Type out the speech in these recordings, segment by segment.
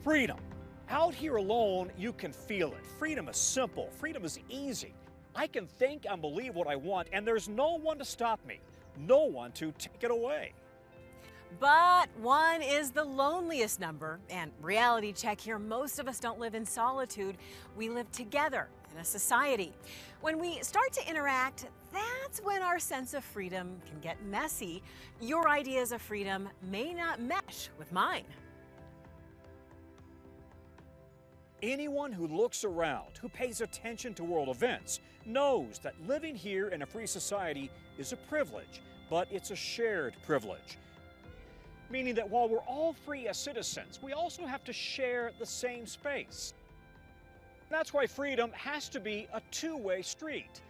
Freedom. Out here alone, you can feel it. Freedom is simple. Freedom is easy. I can think and believe what I want, and there's no one to stop me, no one to take it away. But one is the loneliest number, and reality check here, most of us don't live in solitude. We live together in a society. When we start to interact, that's when our sense of freedom can get messy. Your ideas of freedom may not mesh with mine. Anyone who looks around, who pays attention to world events, knows that living here in a free society is a privilege, but it's a shared privilege. Meaning that while we're all free as citizens, we also have to share the same space. That's why freedom has to be a two-way street.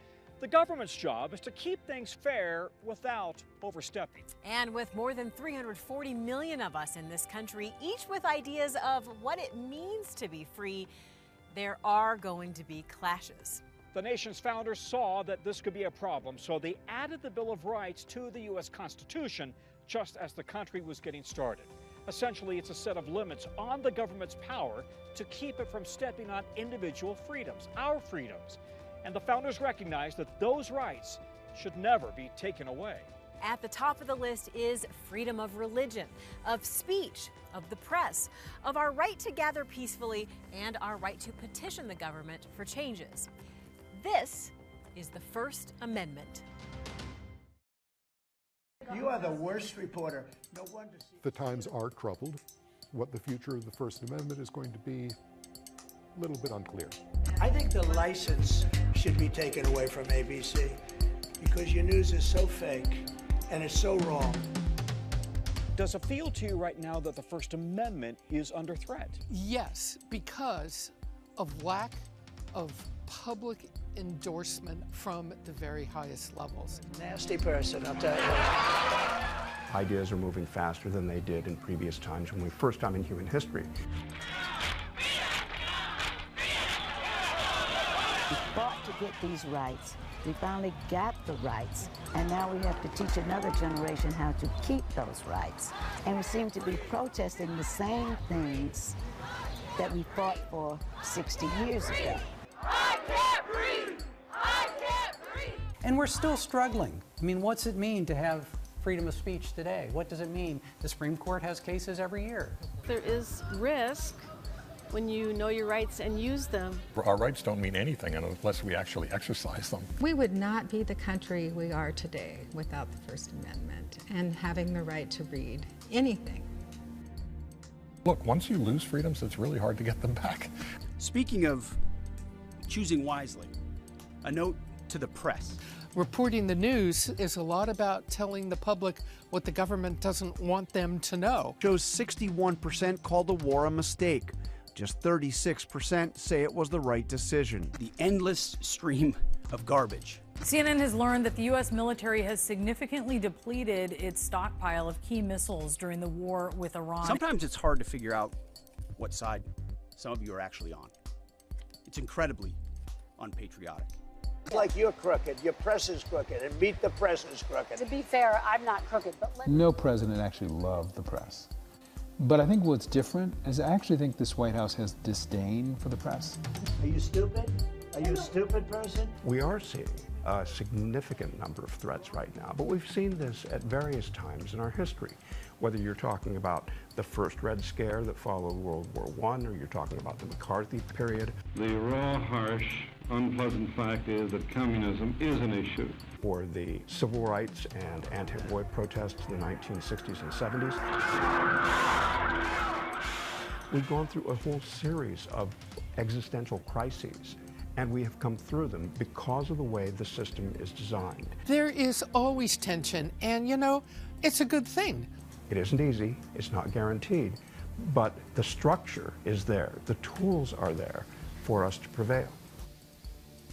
The government's job is to keep things fair without overstepping. And with more than 340 million of us in this country, each with ideas of what it means to be free, there are going to be clashes. The nation's founders saw that this could be a problem, so they added the Bill of Rights to the U.S. Constitution just as the country was getting started. Essentially, it's a set of limits on the government's power to keep it from stepping on individual freedoms, our freedoms. And the founders recognized that those rights should never be taken away. At the top of the list is freedom of religion, of speech, of the press, of our right to gather peacefully, and our right to petition the government for changes. This is the First Amendment. You are the worst reporter. No wonder. The times are troubled. What the future of the First Amendment is going to be, a little bit unclear. I think the license should be taken away from ABC because your news is so fake and it's so wrong. Does it feel to you right now that the First Amendment is under threat? Yes, because of lack of public endorsement from the very highest levels. Nasty person, I'll tell you. Ideas are moving faster than they did in previous times when we first time in human history. We fought to get these rights. We finally got the rights, and now we have to teach another generation how to keep those rights. And we seem to be protesting the same things that we fought for 60 years ago. I can't breathe! I can't breathe! And we're still struggling. I mean, what's it mean to have freedom of speech today? What does it mean? The Supreme Court has cases every year. There is risk when you know your rights and use them. Our rights don't mean anything unless we actually exercise them. We would not be the country we are today without the First Amendment and having the right to read anything. Look, once you lose freedoms, it's really hard to get them back. Speaking of choosing wisely, a note to the press. Reporting the news is a lot about telling the public what the government doesn't want them to know. Shows 61% called the war a mistake. Just 36% say it was the right decision. The endless stream of garbage. CNN has learned that the U.S. military has significantly depleted its stockpile of key missiles during the war with Iran. Sometimes it's hard to figure out what side some of you are actually on. It's incredibly unpatriotic. Like you're crooked, your press is crooked, and Meet the Press is crooked. To be fair, I'm not crooked, but no president actually loved the press. But I think what's different is I actually think this White House has disdain for the press. Are you stupid? Are you a stupid person? We are seeing a significant number of threats right now, but we've seen this at various times in our history. Whether you're talking about the first Red Scare that followed World War I, or you're talking about the McCarthy period. The raw, harsh, unpleasant fact is that communism is an issue. Or the civil rights and anti-war protests in the 1960s and 70s. We've gone through a whole series of existential crises, and we have come through them because of the way the system is designed. There is always tension, and you know, it's a good thing. It isn't easy, it's not guaranteed, but the structure is there, the tools are there for us to prevail.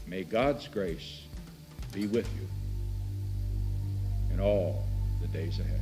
May God's grace be with you in all the days ahead.